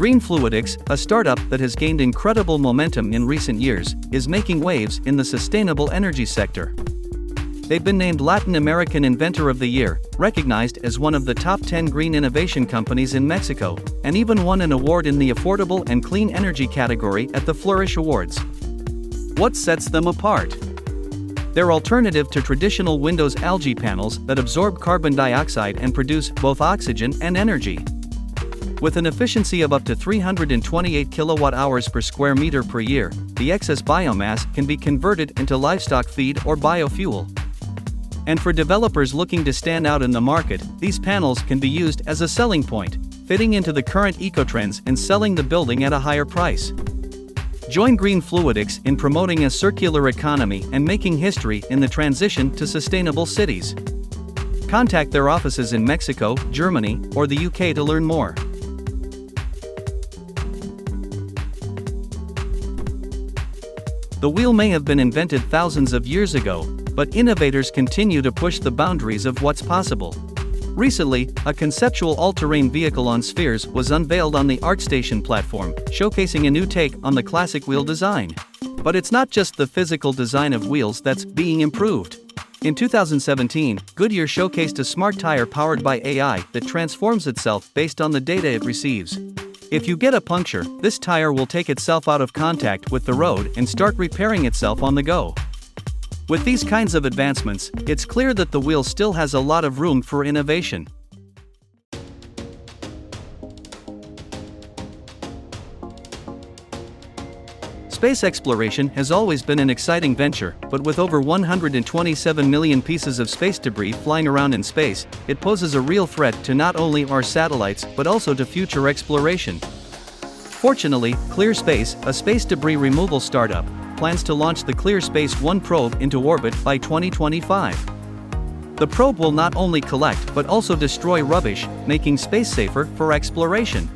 Green Fluidics, a startup that has gained incredible momentum in recent years, is making waves in the sustainable energy sector. They've been named Latin American Inventor of the Year, recognized as one of the top 10 green innovation companies in Mexico, and even won an award in the affordable and clean energy category at the Flourish Awards. What sets them apart? Their alternative to traditional Windows algae panels that absorb carbon dioxide and produce both oxygen and energy. With an efficiency of up to 328 kilowatt-hours per square meter per year, the excess biomass can be converted into livestock feed or biofuel. And for developers looking to stand out in the market, these panels can be used as a selling point, fitting into the current ecotrends and selling the building at a higher price. Join Green Fluidics in promoting a circular economy and making history in the transition to sustainable cities. Contact their offices in Mexico, Germany, or the UK to learn more. The wheel may have been invented thousands of years ago, but innovators continue to push the boundaries of what's possible. Recently, a conceptual all-terrain vehicle on spheres was unveiled on the ArtStation platform, showcasing a new take on the classic wheel design. But it's not just the physical design of wheels that's being improved. In 2017, Goodyear showcased a smart tire powered by AI that transforms itself based on the data it receives. If you get a puncture, this tire will take itself out of contact with the road and start repairing itself on the go. With these kinds of advancements, it's clear that the wheel still has a lot of room for innovation. Space exploration has always been an exciting venture, but with over 127 million pieces of space debris flying around in space, it poses a real threat to not only our satellites but also to future exploration. Fortunately, ClearSpace, a space debris removal startup, plans to launch the ClearSpace 1 probe into orbit by 2025. The probe will not only collect but also destroy rubbish, making space safer for exploration.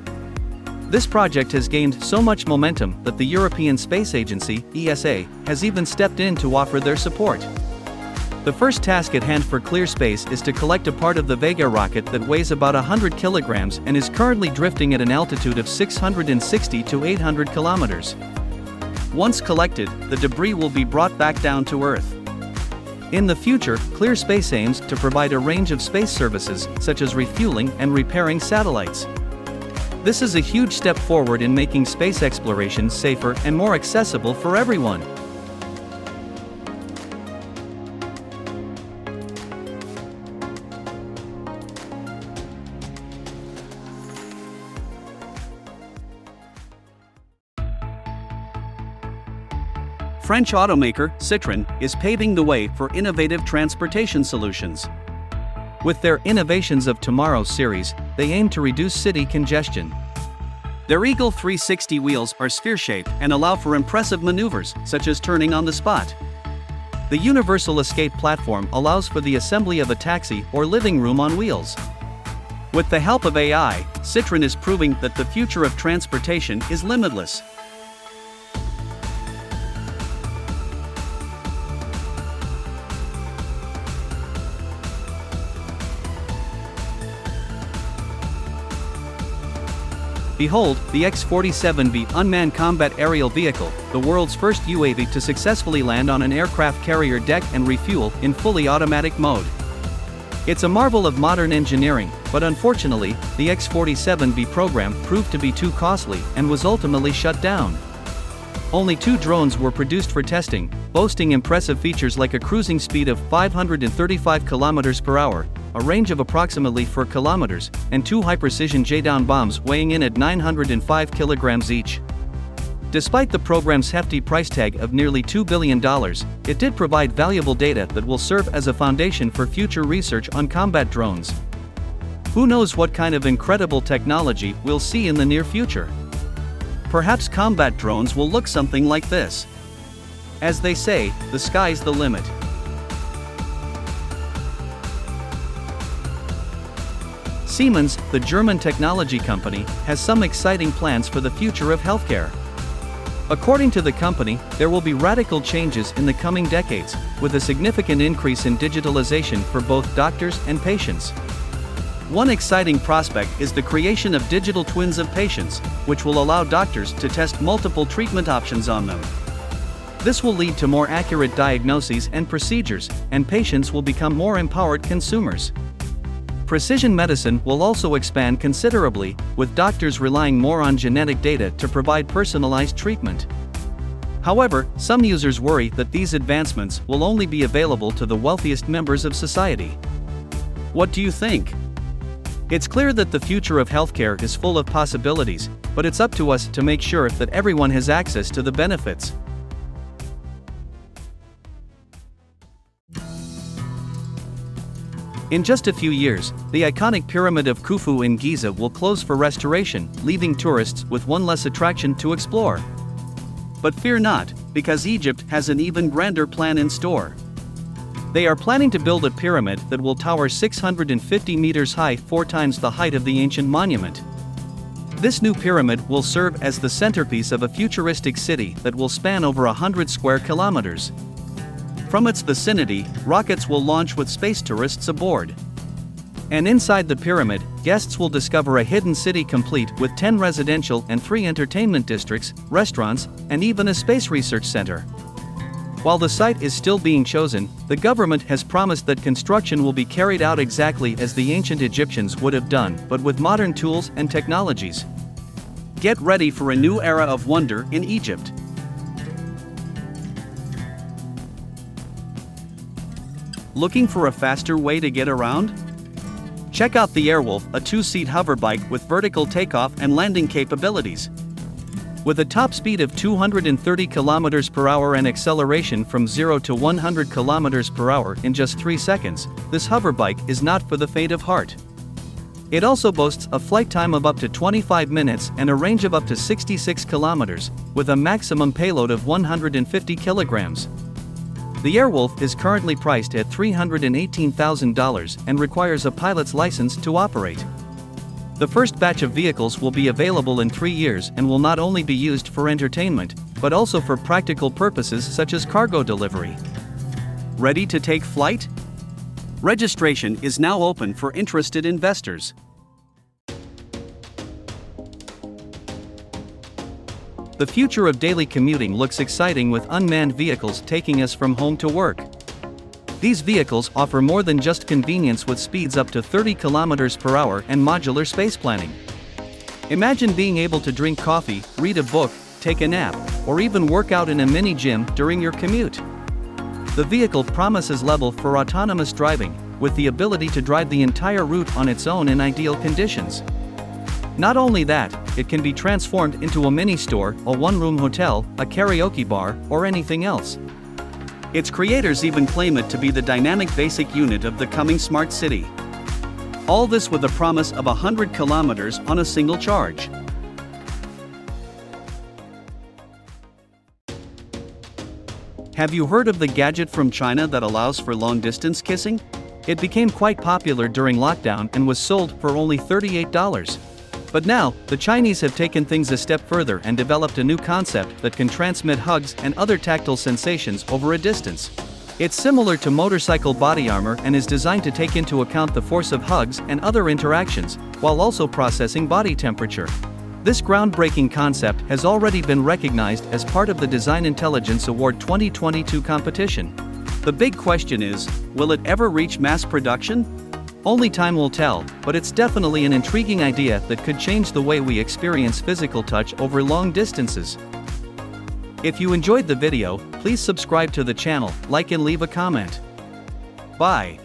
This project has gained so much momentum that the European Space Agency, ESA, has even stepped in to offer their support. The first task at hand for ClearSpace is to collect a part of the Vega rocket that weighs about 100 kilograms and is currently drifting at an altitude of 660 to 800 kilometers. Once collected, the debris will be brought back down to Earth. In the future, ClearSpace aims to provide a range of space services, such as refueling and repairing satellites. This is a huge step forward in making space exploration safer and more accessible for everyone. French automaker Citroën is paving the way for innovative transportation solutions. With their Innovations of Tomorrow series, they aim to reduce city congestion. Their Eagle 360 wheels are sphere-shaped and allow for impressive maneuvers, such as turning on the spot. The Universal Escape platform allows for the assembly of a taxi or living room on wheels. With the help of AI, Citroën is proving that the future of transportation is limitless. Behold, the X-47V unmanned combat aerial vehicle, the world's first UAV to successfully land on an aircraft carrier deck and refuel in fully automatic mode. It's a marvel of modern engineering, but unfortunately, the X-47V program proved to be too costly and was ultimately shut down. Only 2 drones were produced for testing, boasting impressive features like a cruising speed of 535 km per hour, a range of approximately 4 kilometers, and 2 high-precision J-down bombs weighing in at 905 kilograms each. Despite the program's hefty price tag of nearly $2 billion, it did provide valuable data that will serve as a foundation for future research on combat drones. Who knows what kind of incredible technology we'll see in the near future? Perhaps combat drones will look something like this. As they say, the sky's the limit. Siemens, the German technology company, has some exciting plans for the future of healthcare. According to the company, there will be radical changes in the coming decades, with a significant increase in digitalization for both doctors and patients. One exciting prospect is the creation of digital twins of patients, which will allow doctors to test multiple treatment options on them. This will lead to more accurate diagnoses and procedures, and patients will become more empowered consumers. Precision medicine will also expand considerably, with doctors relying more on genetic data to provide personalized treatment. However, some users worry that these advancements will only be available to the wealthiest members of society. What do you think? It's clear that the future of healthcare is full of possibilities, but it's up to us to make sure that everyone has access to the benefits. In just a few years, the iconic Pyramid of Khufu in Giza will close for restoration, leaving tourists with one less attraction to explore. But fear not, because Egypt has an even grander plan in store. They are planning to build a pyramid that will tower 650 meters high, 4 times the height of the ancient monument. This new pyramid will serve as the centerpiece of a futuristic city that will span over 100 square kilometers. From its vicinity, rockets will launch with space tourists aboard. And inside the pyramid, guests will discover a hidden city complete with 10 residential and 3 entertainment districts, restaurants, and even a space research center. While the site is still being chosen, the government has promised that construction will be carried out exactly as the ancient Egyptians would have done, but with modern tools and technologies. Get ready for a new era of wonder in Egypt. Looking for a faster way to get around? Check out the Airwolf, a 2-seat hoverbike with vertical takeoff and landing capabilities. With a top speed of 230 km per hour and acceleration from 0 to 100 km per hour in just 3 seconds, this hoverbike is not for the faint of heart. It also boasts a flight time of up to 25 minutes and a range of up to 66 km, with a maximum payload of 150 kilograms. The Airwolf is currently priced at $318,000 and requires a pilot's license to operate. The first batch of vehicles will be available in 3 years and will not only be used for entertainment, but also for practical purposes such as cargo delivery. Ready to take flight? Registration is now open for interested investors. The future of daily commuting looks exciting, with unmanned vehicles taking us from home to work. These vehicles offer more than just convenience, with speeds up to 30 km per hour and modular space planning. Imagine being able to drink coffee, read a book, take a nap, or even work out in a mini gym during your commute. The vehicle promises level for autonomous driving, with the ability to drive the entire route on its own in ideal conditions. Not only that, it can be transformed into a mini store, a one-room hotel, a karaoke bar, or anything else. Its creators even claim it to be the dynamic basic unit of the coming smart city. All this with a promise of 100 kilometers on a single charge. Have you heard of the gadget from China that allows for long-distance kissing? It became quite popular during lockdown and was sold for only $38. But now, the Chinese have taken things a step further and developed a new concept that can transmit hugs and other tactile sensations over a distance. It's similar to motorcycle body armor and is designed to take into account the force of hugs and other interactions, while also processing body temperature. This groundbreaking concept has already been recognized as part of the Design Intelligence Award 2022 competition. The big question is, will it ever reach mass production? Only time will tell, but it's definitely an intriguing idea that could change the way we experience physical touch over long distances. If you enjoyed the video, please subscribe to the channel, like and leave a comment. Bye.